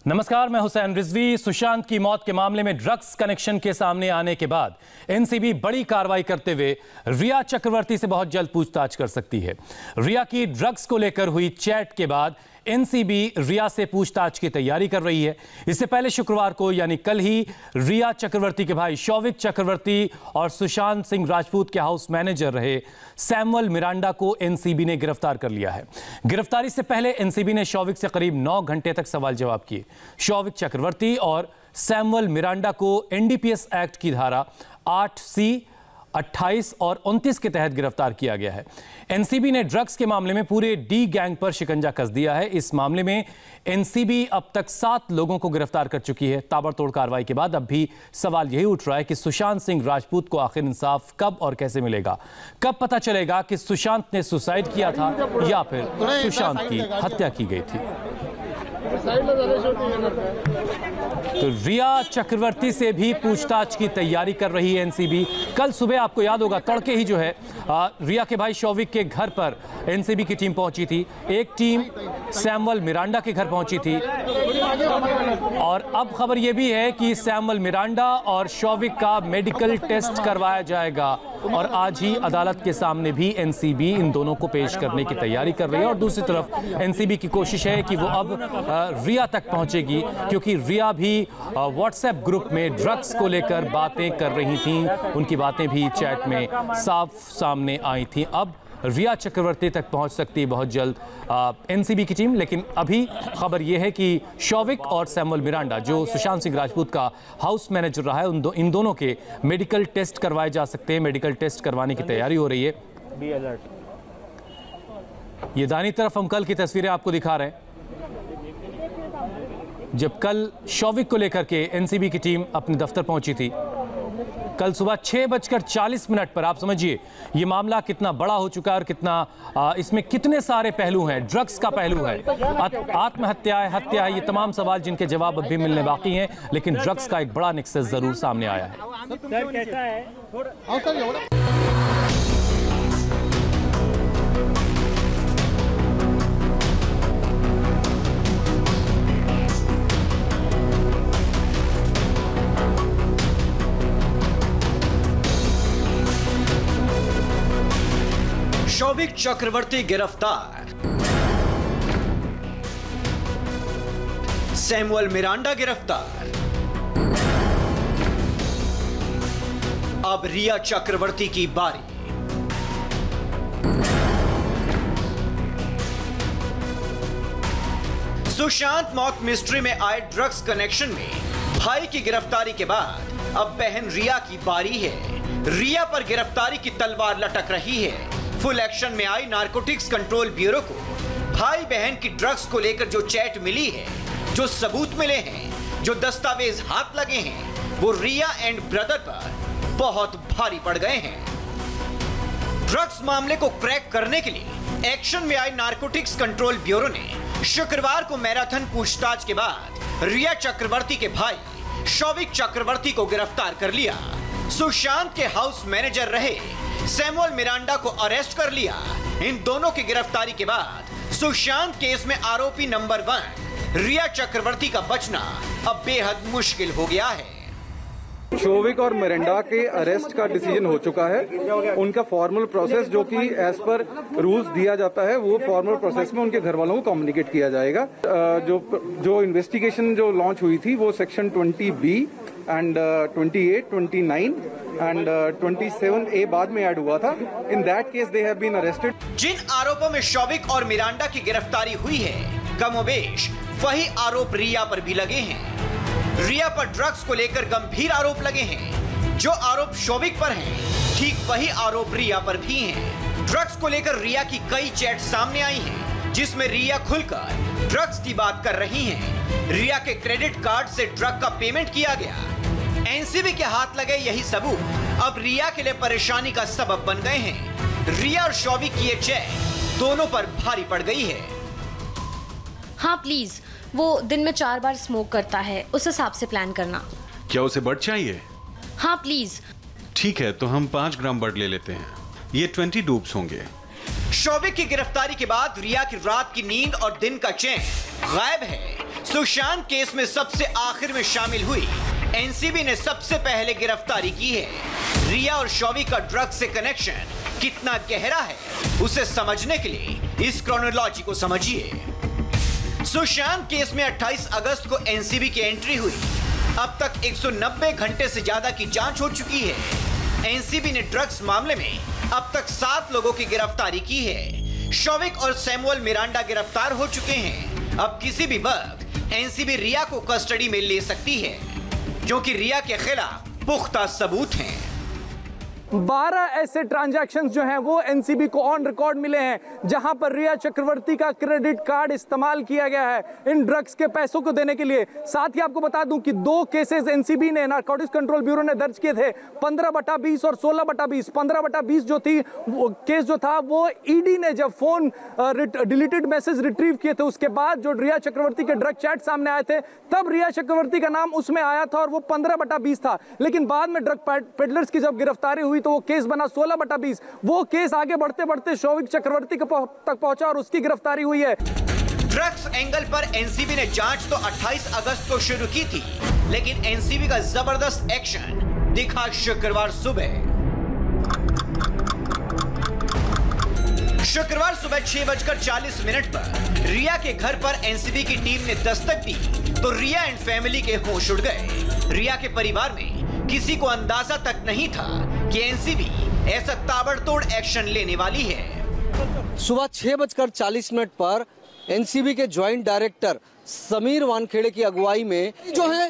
नमस्कार, मैं हुसैन रिजवी। सुशांत की मौत के मामले में ड्रग्स कनेक्शन के सामने आने के बाद एनसीबी बड़ी कार्रवाई करते हुए रिया चक्रवर्ती से बहुत जल्द पूछताछ कर सकती है। रिया की ड्रग्स को लेकर हुई चैट के बाद एनसीबी रिया से पूछताछ की तैयारी कर रही है। इससे पहले शुक्रवार को यानी कल ही रिया चक्रवर्ती के भाई शौविक चक्रवर्ती और सुशांत सिंह राजपूत के हाउस मैनेजर रहे सैमुअल मिरांडा को एनसीबी ने गिरफ्तार कर लिया है। गिरफ्तारी से पहले एनसीबी ने शौविक से करीब 9 घंटे तक सवाल जवाब किए। शौविक चक्रवर्ती और सैमुअल मिरांडा को एनडीपीएस एक्ट की धारा 8C, 28 और 29 के तहत गिरफ्तार किया गया है। एनसीबी ने ड्रग्स के मामले में पूरे डी गैंग पर शिकंजा कस दिया है। इस मामले में एनसीबी अब तक 7 लोगों को गिरफ्तार कर चुकी है। ताबड़तोड़ कार्रवाई के बाद अब भी सवाल यही उठ रहा है कि सुशांत सिंह राजपूत को आखिर इंसाफ कब और कैसे मिलेगा। कब पता चलेगा कि सुशांत ने सुसाइड किया था या फिर सुशांत की हत्या की गई थी। तो रिया चक्रवर्ती से भी पूछताछ की तैयारी कर रही है एनसीबी। कल सुबह आपको याद होगा तड़के ही जो है रिया के भाई शौविक के घर पर एनसीबी की टीम पहुंची थी। एक टीम सैमुअल मिरांडा के घर पहुंची थी और अब खबर यह भी है कि सैमुअल मिरांडा और शौविक का मेडिकल टेस्ट करवाया जाएगा और आज ही अदालत के सामने भी एनसीबी इन दोनों को पेश करने की तैयारी कर रही है। और दूसरी तरफ एनसीबी की कोशिश है कि वो अब रिया तक पहुंचेगी, क्योंकि रिया भी व्हाट्सएप ग्रुप में ड्रग्स को लेकर बातें कर रही थीं। उनकी बातें भी चैट में साफ सामने आई थीं। अब रिया चक्रवर्ती तक पहुंच सकती है बहुत जल्द एनसीबी की टीम। लेकिन अभी खबर यह है कि शौविक और सैमुअल मिरांडा, जो सुशांत सिंह राजपूत का हाउस मैनेजर रहा है, इन दोनों के मेडिकल टेस्ट करवाए जा सकते हैं। मेडिकल टेस्ट करवाने की तैयारी हो रही है। ये दाहिनी तरफ हम कल की तस्वीरें आपको दिखा रहे हैं, जब कल शौविक को लेकर के एनसीबी की टीम अपने दफ्तर पहुंची थी। कल सुबह 6:40 पर। आप समझिए ये मामला कितना बड़ा हो चुका है और कितना इसमें कितने सारे पहलू हैं। ड्रग्स का पहलू है, आत्महत्या है, हत्या है, ये तमाम सवाल जिनके जवाब अब भी मिलने बाकी हैं। लेकिन ड्रग्स का एक बड़ा निक्सस जरूर सामने आया है। शौविक चक्रवर्ती गिरफ्तार, सैमुअल मिरांडा गिरफ्तार, अब रिया चक्रवर्ती की बारी। सुशांत मौत मिस्ट्री में आए ड्रग्स कनेक्शन में भाई की गिरफ्तारी के बाद अब बहन रिया की बारी है। रिया पर गिरफ्तारी की तलवार लटक रही है। फुल एक्शन में आई नारकोटिक्स कंट्रोल ब्यूरो को भाई बहन की ड्रग्स को लेकर जो चैट मिली है, जो सबूत मिले हैं, जो दस्तावेज हाथ लगे हैं, वो रिया एंड ब्रदर पर बहुत भारी पड़ गए हैं। ड्रग्स मामले को क्रैक करने के लिए एक्शन में आई नारकोटिक्स कंट्रोल ब्यूरो ने शुक्रवार को मैराथन पूछताछ के बाद रिया चक्रवर्ती के भाई शौविक चक्रवर्ती को गिरफ्तार कर लिया। सुशांत के हाउस मैनेजर रहे सैमुअल मिरांडा को अरेस्ट कर लिया। इन दोनों की गिरफ्तारी के बाद सुशांत केस में आरोपी नंबर 1 रिया चक्रवर्ती का बचना अब बेहद मुश्किल हो गया है। शौविक और मिरांडा के अरेस्ट का डिसीजन हो चुका है। उनका फॉर्मल प्रोसेस जो कि एज पर रूल्स दिया जाता है, वो फॉर्मल प्रोसेस में उनके घर वालों को कम्युनिकेट किया जाएगा। जो इन्वेस्टिगेशन जो लॉन्च हुई थी वो section 20B and 28, 29 and 27A बाद में ऐड हुआ था। In that case they have been arrested. जिन आरोपों में शौविक और मिरांडा की गिरफ्तारी हुई है, कमोबेश वही आरोप रिया पर भी लगे हैं। रिया पर ड्रग्स को लेकर गंभीर आरोप लगे हैं। जो आरोप शौविक पर हैं, ठीक वही आरोप रिया पर भी हैं। ड्रग्स को लेकर रिया की कई चैट सामने आई हैं, जिसमें रिया खुलकर ड्रग्स की बात कर रही हैं। रिया के क्रेडिट कार्ड से ड्रग का पेमेंट किया गया। एनसीबी के हाथ लगे यही सबूत अब रिया के लिए परेशानी का सबब बन गए हैं। रिया और शौविक की ये चैट दोनों पर भारी पड़ गई है। हाँ प्लीज, वो दिन में 4 बार स्मोक करता है, उस हिसाब से प्लान करना। क्या उसे बड चाहिए? हाँ प्लीज। ठीक है, तो हम 5 ग्राम बड ले लेते हैं। ये 20 डूब्स होंगे। शौविक की गिरफ्तारी के बाद रिया की रात की नींद और दिन का चैन गायब है। सुशांत केस में सबसे आखिर में शामिल हुई एनसीबी ने सबसे पहले गिरफ्तारी की है। रिया और शौविक का ड्रग्स से कनेक्शन कितना गहरा है उसे समझने के लिए इस क्रोनोलॉजी को समझिए। सुशांत केस में 28 अगस्त को एनसीबी की एंट्री हुई। अब तक 190 घंटे से ज्यादा की जांच हो चुकी है। एनसीबी ने ड्रग्स मामले में अब तक 7 लोगों की गिरफ्तारी की है। शौविक और सैमुअल मिरांडा गिरफ्तार हो चुके हैं। अब किसी भी वक्त एनसीबी रिया को कस्टडी में ले सकती है क्योंकि रिया के खिलाफ पुख्ता सबूत हैं। 12 ऐसे ट्रांजैक्शंस जो हैं वो एनसीबी को ऑन रिकॉर्ड मिले हैं जहां पर रिया चक्रवर्ती का क्रेडिट कार्ड इस्तेमाल किया गया है इन ड्रग्स के पैसों को देने के लिए। साथ ही आपको बता दूं कि 2 केसेस एनसीबी ने नारकोटिक्स कंट्रोल ब्यूरो ने दर्ज किए थे, 15/20 और 16/20। 15/20 जो थी वो केस जो था वो ईडी ने जब फोन डिलीटेड मैसेज रिट्रीव किए थे उसके बाद जो रिया चक्रवर्ती के ड्रग चैट सामने आए थे तब रिया चक्रवर्ती का नाम उसमें आया था और वो 15/20 था। लेकिन बाद में ड्रग पेडलर्स की जब गिरफ्तारी हुई तो वो केस बना 16/20। वो केस आगे बढ़ते बढ़ते शौविक चक्रवर्ती तक पहुंचा और उसकी गिरफ्तारी हुई है। ड्रग्स एंगल पर एनसीबी ने जांच तो 28 अगस्त को शुरू की थी, लेकिन एनसीबी का जबरदस्त एक्शन दिखा शुक्रवार सुबह। शुक्रवार सुबह 6:40 पर रिया के घर पर एनसीबी की टीम ने दस्तक दी तो रिया एंड फैमिली के होश उड़ गए। रिया के परिवार में किसी को अंदाजा तक नहीं था कि एनसीबी ऐसा ताबड़तोड़ एक्शन लेने वाली है। सुबह 6:40 पर एनसीबी के ज्वाइंट डायरेक्टर समीर वानखेड़े की अगुवाई में जो है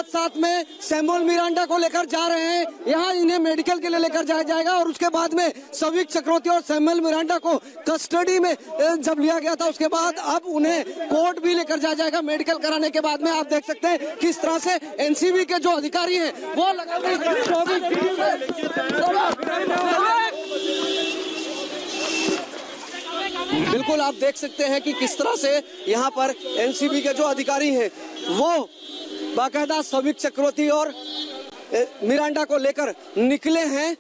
साथ में सैमुअल मिरांडा को लेकर जा रहे हैं। यहाँ इन्हें मेडिकल के लिए लेकर जाया जाएगा और उसके बाद में शौविक चक्रवर्ती और सैमुअल मिरांडा को कस्टडी में जब लिया गया था उसके बाद अब उन्हें कोर्ट भी लेकर जाया जाएगा। मेडिकल कराने के बाद में आप देख सकते हैं किस तरह से एनसीबी के जो अधिकारी हैं वो बिल्कुल आप देख सकते हैं कि किस तरह से यहाँ पर एनसीबी के जो अधिकारी हैं वो बाकायदा शौविक चक्रवर्ती और मिरांडा को लेकर निकले हैं।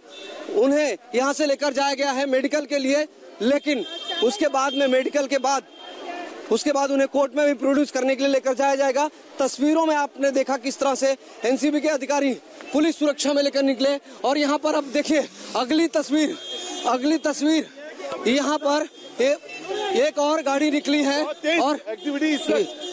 उन्हें यहाँ से लेकर जाया गया है मेडिकल के लिए, लेकिन उसके बाद में मेडिकल के बाद उन्हें कोर्ट में भी प्रोड्यूस करने के लिए लेकर जाया जाएगा। तस्वीरों में आपने देखा किस तरह से एनसीबी के अधिकारी पुलिस सुरक्षा में लेकर निकले और यहाँ पर अब देखिए अगली तस्वीर यहाँ पर एक और गाड़ी निकली है और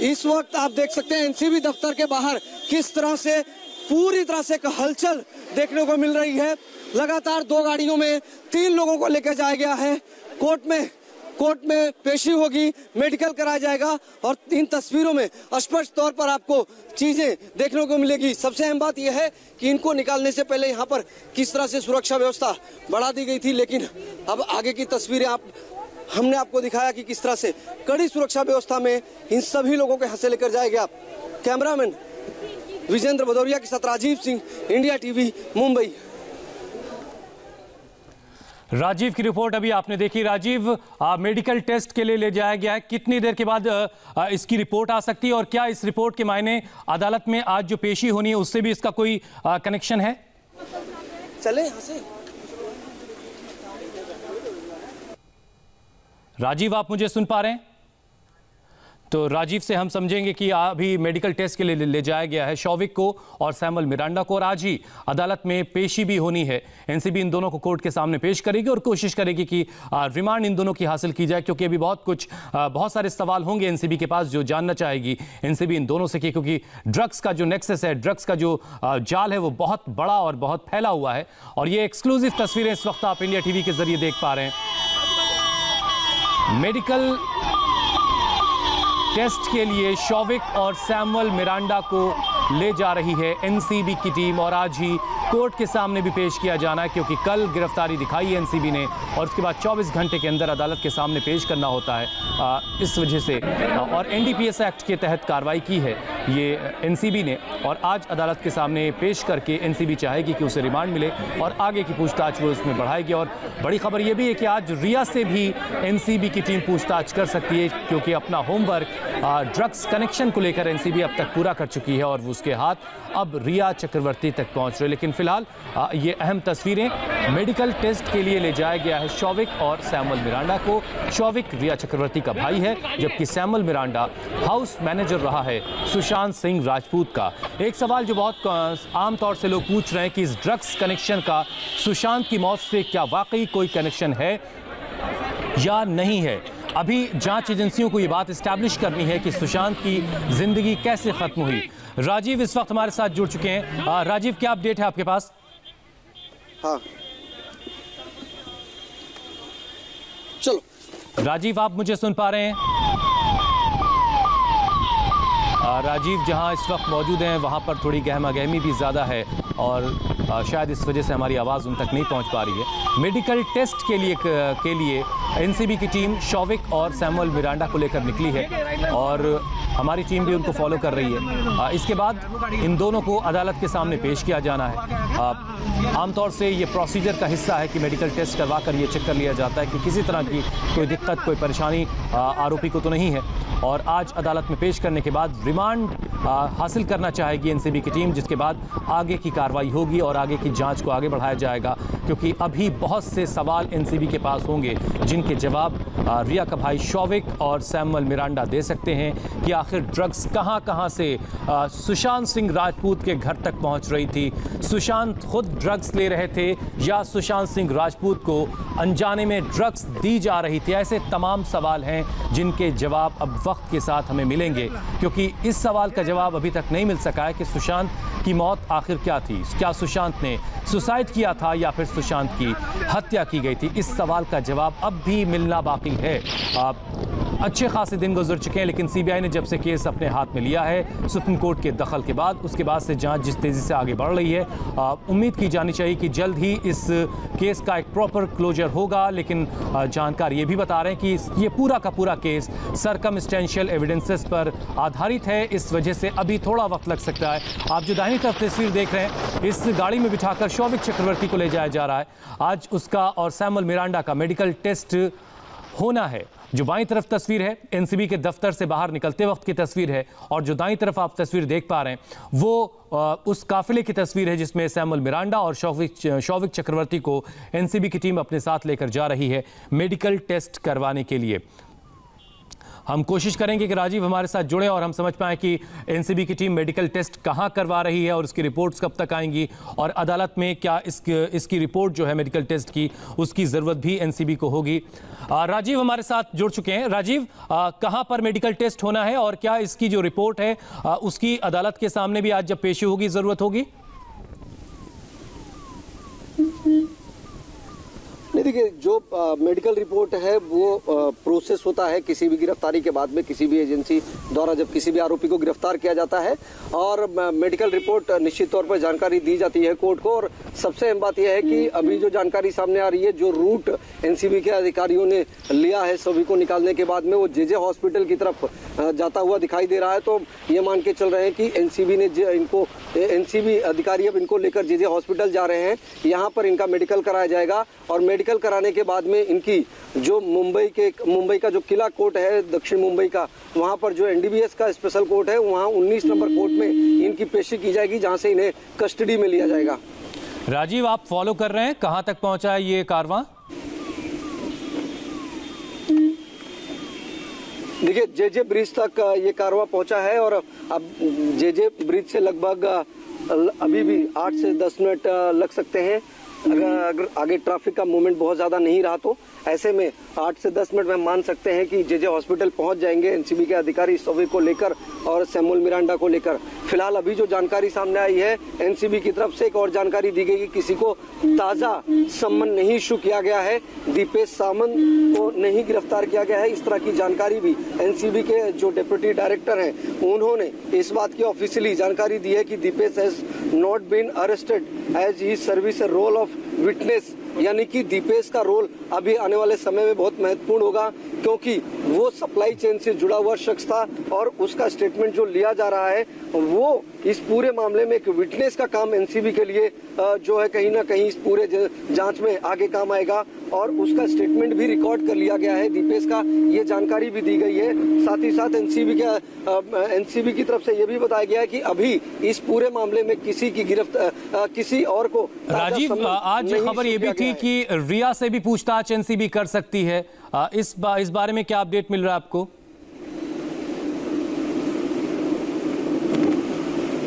इस वक्त आप देख सकते हैं एनसीबी दफ्तर के बाहर किस तरह से पूरी तरह से हलचल देखने को मिल रही है। लगातार 2 गाड़ियों में 3 लोगों को लेकर जाया गया है। कोर्ट में पेशी होगी, मेडिकल कराया जाएगा और इन तस्वीरों में स्पष्ट तौर पर आपको चीजें देखने को मिलेगी। सबसे अहम बात यह है कि इनको निकालने से पहले यहाँ पर किस तरह से सुरक्षा व्यवस्था बढ़ा दी गई थी, लेकिन अब आगे की तस्वीरें हमने आपको दिखाया कि किस तरह से कड़ी सुरक्षा व्यवस्था में इन सभी लोगों को यहाँ से लेकर जाया गया। कैमरामैन विजेंद्र भदौरिया के साथ राजीव सिंह, इंडिया टीवी, मुंबई। राजीव की रिपोर्ट अभी आपने देखी। राजीव, मेडिकल टेस्ट के लिए ले जाया गया है, कितनी देर के बाद इसकी रिपोर्ट आ सकती है और क्या इस रिपोर्ट के मायने अदालत में आज जो पेशी होनी है उससे भी इसका कोई कनेक्शन है? चले यहाँ से। राजीव, आप मुझे सुन पा रहे हैं? तो राजीव से हम समझेंगे कि अभी मेडिकल टेस्ट के लिए ले जाया गया है शौविक को और सैमुअल मिरांडा को और आज ही अदालत में पेशी भी होनी है। एनसीबी इन दोनों को कोर्ट के सामने पेश करेगी और कोशिश करेगी कि रिमांड इन दोनों की हासिल की जाए, क्योंकि अभी बहुत सारे सवाल होंगे एनसीबी के पास जो जानना चाहेगी एनसीबी इन दोनों से, क्योंकि ड्रग्स का जो नेक्सस है, ड्रग्स का जो जाल है वो बहुत बड़ा और बहुत फैला हुआ है। और ये एक्सक्लूसिव तस्वीरें इस वक्त आप इंडिया टीवी के जरिए देख पा रहे हैं। मेडिकल टेस्ट के लिए शौविक और सैमुअल मिरांडा को ले जा रही है एनसीबी की टीम और आज ही कोर्ट के सामने भी पेश किया जाना है, क्योंकि कल गिरफ्तारी दिखाई है एनसीबी ने और उसके बाद 24 घंटे के अंदर अदालत के सामने पेश करना होता है। इस वजह से और एनडीपीएस एक्ट के तहत कार्रवाई की है, ये एनसीबी ने, और आज अदालत के सामने पेश करके एनसीबी चाहेगी कि उसे रिमांड मिले और आगे की पूछताछ वो उसमें बढ़ाएगी। और बड़ी खबर ये भी है कि आज रिया से भी एनसीबी की टीम पूछताछ कर सकती है, क्योंकि अपना होमवर्क ड्रग्स कनेक्शन को लेकर एनसीबी अब तक पूरा कर चुकी है और उसके हाथ अब रिया चक्रवर्ती तक पहुंच रहे। लेकिन फिलहाल ये अहम तस्वीरें, मेडिकल टेस्ट के लिए ले जाया गया है शौविक और सैमुअल मिरांडा को। शौविक रिया चक्रवर्ती का भाई है, जबकि सैमुअल मिरांडा हाउस मैनेजर रहा है सुशांत सिंह राजपूत का। एक सवाल जो बहुत आम तौर से लोग पूछ रहे हैं कि इस ड्रग्स कनेक्शन का सुशांत की मौत से क्या वाकई कोई कनेक्शन है या नहीं है। अभी जांच एजेंसियों को ये बात एस्टैब्लिश करनी है कि सुशांत की जिंदगी कैसे खत्म हुई। राजीव इस वक्त हमारे साथ जुड़ चुके हैं। राजीव, क्या अपडेट है आपके पास? हाँ, चलो राजीव, आप मुझे सुन पा रहे हैं? राजीव जहां इस वक्त मौजूद हैं वहां पर थोड़ी गहमा गहमी भी ज़्यादा है और शायद इस वजह से हमारी आवाज़ उन तक नहीं पहुंच पा रही है। मेडिकल टेस्ट के लिए एनसीबी की टीम शौविक और सैमुअल मिरांडा को लेकर निकली है और हमारी टीम भी उनको फॉलो कर रही है। इसके बाद इन दोनों को अदालत के सामने पेश किया जाना है। आमतौर से ये प्रोसीजर का हिस्सा है कि मेडिकल टेस्ट करवा कर ये चेक कर लिया जाता है कि किसी तरह की कोई दिक्कत, कोई परेशानी आरोपी को तो नहीं है। और आज अदालत में पेश करने के बाद रिमांड हासिल करना चाहेगी एनसीबी की टीम, जिसके बाद आगे की कार्रवाई होगी और आगे की जांच को आगे बढ़ाया जाएगा, क्योंकि अभी बहुत से सवाल एनसीबी के पास होंगे जिनके जवाब रिया का भाई शौविक और सैमुअल मिरांडा दे सकते हैं कि आखिर ड्रग्स कहां से सुशांत सिंह राजपूत के घर तक पहुंच रही थी। सुशांत खुद ड्रग्स ले रहे थे या सुशांत सिंह राजपूत को अनजाने में ड्रग्स दी जा रही थी। ऐसे तमाम सवाल हैं जिनके जवाब अब वक्त के साथ हमें मिलेंगे, क्योंकि इस सवाल का जवाब अभी तक नहीं मिल सका है कि सुशांत की मौत आखिर क्या थी। क्या सुशांत ने सुसाइड किया था या फिर सुशांत की हत्या की गई थी? इस सवाल का जवाब अब भी मिलना बाकी है। अच्छे खासे दिन गुजर चुके हैं, लेकिन सीबीआई ने जब से केस अपने हाथ में लिया है सुप्रीम कोर्ट के दखल के बाद, उसके बाद से जांच जिस तेज़ी से आगे बढ़ रही है, उम्मीद की जानी चाहिए कि जल्द ही इस केस का एक प्रॉपर क्लोजर होगा। लेकिन जानकार ये भी बता रहे हैं कि ये पूरा का पूरा केस सर्कमस्टेंशियल एविडेंसेस पर आधारित है, इस वजह से अभी थोड़ा वक्त लग सकता है। आप जो दाहिनी तरफ तस्वीर देख रहे हैं, इस गाड़ी में बिठाकर शौविक चक्रवर्ती को ले जाया जा रहा है। आज उसका और सैमुअल मिरांडा का मेडिकल टेस्ट होना है। जो बाईं तरफ तस्वीर है एनसीबी के दफ्तर से बाहर निकलते वक्त की तस्वीर है, और जो दाईं तरफ आप तस्वीर देख पा रहे हैं वो उस काफिले की तस्वीर है जिसमें सैमुअल मिरांडा और शौविक चक्रवर्ती को एनसीबी की टीम अपने साथ लेकर जा रही है मेडिकल टेस्ट करवाने के लिए। हम कोशिश करेंगे कि राजीव हमारे साथ जुड़े और हम समझ पाएं कि एनसीबी की टीम मेडिकल टेस्ट कहां करवा रही है और उसकी रिपोर्ट्स कब तक आएंगी, और अदालत में क्या इसकी रिपोर्ट जो है मेडिकल टेस्ट की, उसकी ज़रूरत भी एनसीबी को होगी। राजीव हमारे साथ जुड़ चुके हैं। राजीव, कहां पर मेडिकल टेस्ट होना है और क्या इसकी जो रिपोर्ट है उसकी अदालत के सामने भी आज जब पेशी होगी ज़रूरत होगी? नहीं, देखिए, जो मेडिकल रिपोर्ट है वो प्रोसेस होता है किसी भी गिरफ्तारी के बाद में, किसी भी एजेंसी द्वारा जब किसी भी आरोपी को गिरफ्तार किया जाता है, और मेडिकल रिपोर्ट निश्चित तौर पर जानकारी दी जाती है कोर्ट को। और सबसे अहम बात यह है कि अभी जो जानकारी सामने आ रही है, जो रूट एनसीबी के अधिकारियों ने लिया है सभी को निकालने के बाद में, वो जेजे हॉस्पिटल की तरफ जाता हुआ दिखाई दे रहा है। तो ये मान के चल रहे हैं कि एनसीबी अधिकारी अब इनको लेकर जेजे हॉस्पिटल जा रहे हैं। यहाँ पर इनका मेडिकल कराया जाएगा और मेडिकल कराने के बाद में इनकी जो मुंबई का जो किला कोर्ट है दक्षिण मुंबई का, वहां पर जो एनडीबीएस का स्पेशल कोर्ट है, वहां 19 नंबर कोर्ट में इनकी पेशी की जाएगी, जहां से इन्हें कस्टडी में लिया जाएगा। राजीव, आप फॉलो कर रहे हैं, कहां तक पहुंचा है ये कारवां? देखिए, जेजे ब्रिज तक ये कारवां पहुंचा है और अब जेजे ब्रिज से लगभग अभी भी 8 से 10 मिनट लग सकते हैं। अगर आगे ट्रैफिक का मूवमेंट बहुत ज्यादा नहीं रहा तो ऐसे में 8 से 10 मिनट में मान सकते हैं कि जेजे हॉस्पिटल पहुंच जाएंगे एनसीबी के अधिकारी शौविक को लेकर और सैमुअल मिरांडा को लेकर। फिलहाल अभी जो जानकारी सामने आई है एनसीबी की तरफ से, एक और जानकारी दी गई कि किसी को ताजा सम्मन नहीं इशू किया गया है, दीपेश सामंत को नहीं गिरफ्तार किया गया है। इस तरह की जानकारी भी एनसीबी के जो डिप्टी डायरेक्टर हैं उन्होंने इस बात की ऑफिशियली जानकारी दी है कि Deepesh has not been arrested as he service a role of witness यानी कि दीपेश का रोल अभी आने वाले समय में बहुत महत्वपूर्ण होगा, क्योंकि वो सप्लाई चेन से जुड़ा हुआ शख्स था और उसका स्टेटमेंट जो लिया जा रहा है वो इस पूरे मामले में एक विटनेस का काम एनसीबी के लिए जो है कहीं ना कहीं इस पूरे जांच में आगे काम आएगा और उसका स्टेटमेंट भी रिकॉर्ड कर लिया गया है दीपेश का, ये जानकारी भी दी गई है। साथ ही साथ एनसीबी की तरफ से ये भी बताया गया है कि अभी इस पूरे मामले में किसी की गिरफ्तार किसी और को। राजीव, आज खबर ये भी थी कि रिया से भी पूछताछ एनसीबी कर सकती है, इस बारे में क्या अपडेट मिल रहा है आपको?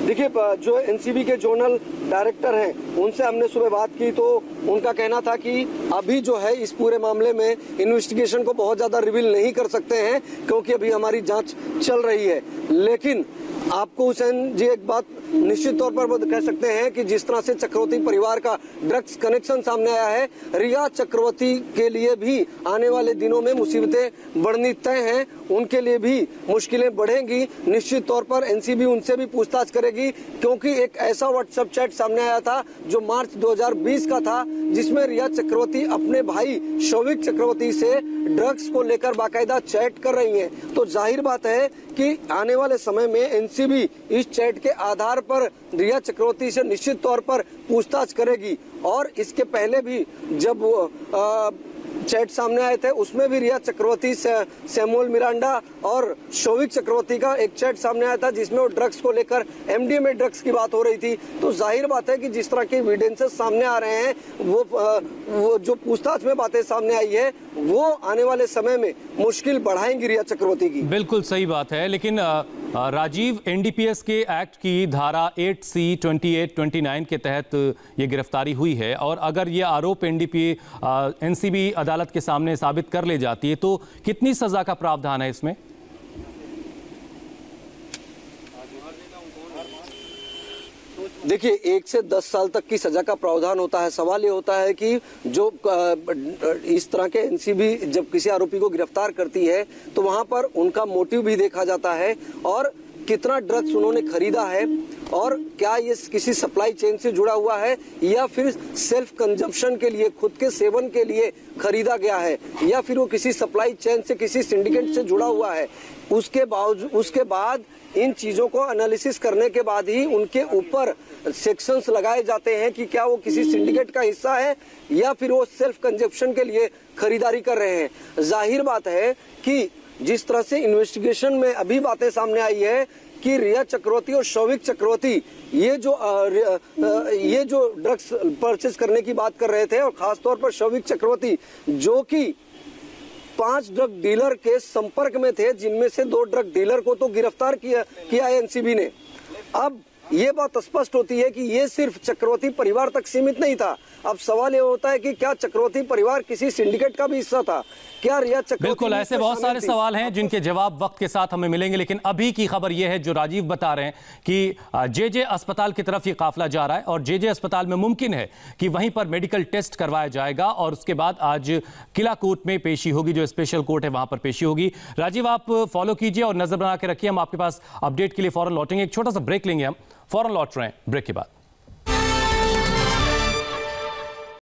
देखिए, जो एनसीबी के जोनल डायरेक्टर हैं उनसे हमने सुबह बात की तो उनका कहना था कि अभी जो है इस पूरे मामले में इन्वेस्टिगेशन को बहुत ज्यादा रिवील नहीं कर सकते हैं क्योंकि अभी हमारी जांच चल रही है। लेकिन आपको हुसैन जी एक बात निश्चित तौर पर कह सकते हैं कि जिस तरह से चक्रवर्ती परिवार का ड्रग्स कनेक्शन सामने आया है, रिया चक्रवर्ती के लिए भी आने वाले दिनों में मुसीबतें बढ़नी तय हैं, उनके लिए भी मुश्किलें बढ़ेंगी। निश्चित तौर पर एनसीबी उनसे भी पूछताछ करेगी क्योंकि एक ऐसा व्हाट्सएप चैट सामने आया था जो मार्च 2020 का था जिसमें रिया चक्रवर्ती अपने भाई शौविक चक्रवर्ती से ड्रग्स को लेकर बाकायदा चैट कर रही हैं। तो जाहिर बात है कि आने वाले समय में एनसीबी इस चैट के आधार पर रिया चक्रवर्ती से निश्चित तौर पर पूछताछ करेगी और इसके पहले भी जब चैट सामने आए थे उसमें भी रिया चक्रवर्ती सैमुअल मिरांडा और शौविक चक्रवर्ती का एक चैट सामने आया था जिसमें वो ड्रग्स को लेकर एमडीएमए ड्रग्स की बात हो रही थी। तो जाहिर बात है कि जिस तरह के एविडेंसेस सामने आ रहे हैं वो जो पूछताछ में बातें सामने आई है वो आने वाले समय में मुश्किल बढ़ाएंगी रिया चक्रवर्ती की। बिल्कुल सही बात है, लेकिन राजीव, एनडीपीएस के एक्ट की धारा 8C 28, 29 के तहत ये गिरफ्तारी हुई है और अगर ये आरोप एनसीबी अदालत के सामने साबित कर ले जाती है तो कितनी सजा का प्रावधान है इसमें? देखिए, 1 से 10 साल तक की सजा का प्रावधान होता है। सवाल ये होता है कि जो इस तरह के एनसीबी जब किसी आरोपी को गिरफ्तार करती है तो वहां पर उनका मोटिव भी देखा जाता है और कितना ड्रग्स उन्होंने खरीदा है और क्या ये किसी सप्लाई चेन से जुड़ा हुआ है या फिर सेल्फ कंजप्शन के लिए, खुद के सेवन के लिए खरीदा गया है या फिर वो किसी सप्लाई चेन से, किसी सिंडिकेट से जुड़ा हुआ है। उसके बाद इन चीजों को एनालिसिस करने के बाद ही उनके ऊपर सेक्शंस लगाए जाते हैं कि क्या वो किसी सिंडिकेट का हिस्सा है या फिर वो सेल्फ कंजप्शन के लिए खरीदारी कर रहे हैं। जाहिर बात है कि जिस तरह से इन्वेस्टिगेशन में अभी बातें सामने आई है कि रिया चक्रवर्ती और शौविक चक्रवर्ती ये जो ड्रग्स परचेज करने की बात कर रहे थे और खासतौर पर शौविक चक्रवर्ती जो कि 5 ड्रग डीलर के संपर्क में थे जिनमें से 2 ड्रग डीलर को तो गिरफ्तार किया है एनसीबी ने। अब ये बात स्पष्ट होती है कि ये सिर्फ चक्रवर्ती परिवार तक सीमित नहीं था। अब सवाल ये होता है कि क्या चक्रवर्ती परिवार किसी सिंडिकेट का भी हिस्सा था? क्या रिया चक्रवर्ती? बिल्कुल, ऐसे बहुत सारे सवाल हैं जिनके जवाब वक्त के साथ हमें मिलेंगे, लेकिन अभी की खबर यह है जो राजीव बता रहे हैं कि जेजे अस्पताल की तरफ ये काफिला जा रहा है और जेजे अस्पताल में मुमकिन है कि वहीं पर मेडिकल टेस्ट करवाया जाएगा और उसके बाद आज किला कोर्ट में पेशी होगी, जो स्पेशल कोर्ट है वहां पर पेशी होगी। राजीव, आप फॉलो कीजिए और नजर बना के रखिए, हम आपके पास अपडेट के लिए फौरन लौटेंगे। एक छोटा सा ब्रेक लेंगे, हम फौरन लौट रहे हैं ब्रेक के बाद।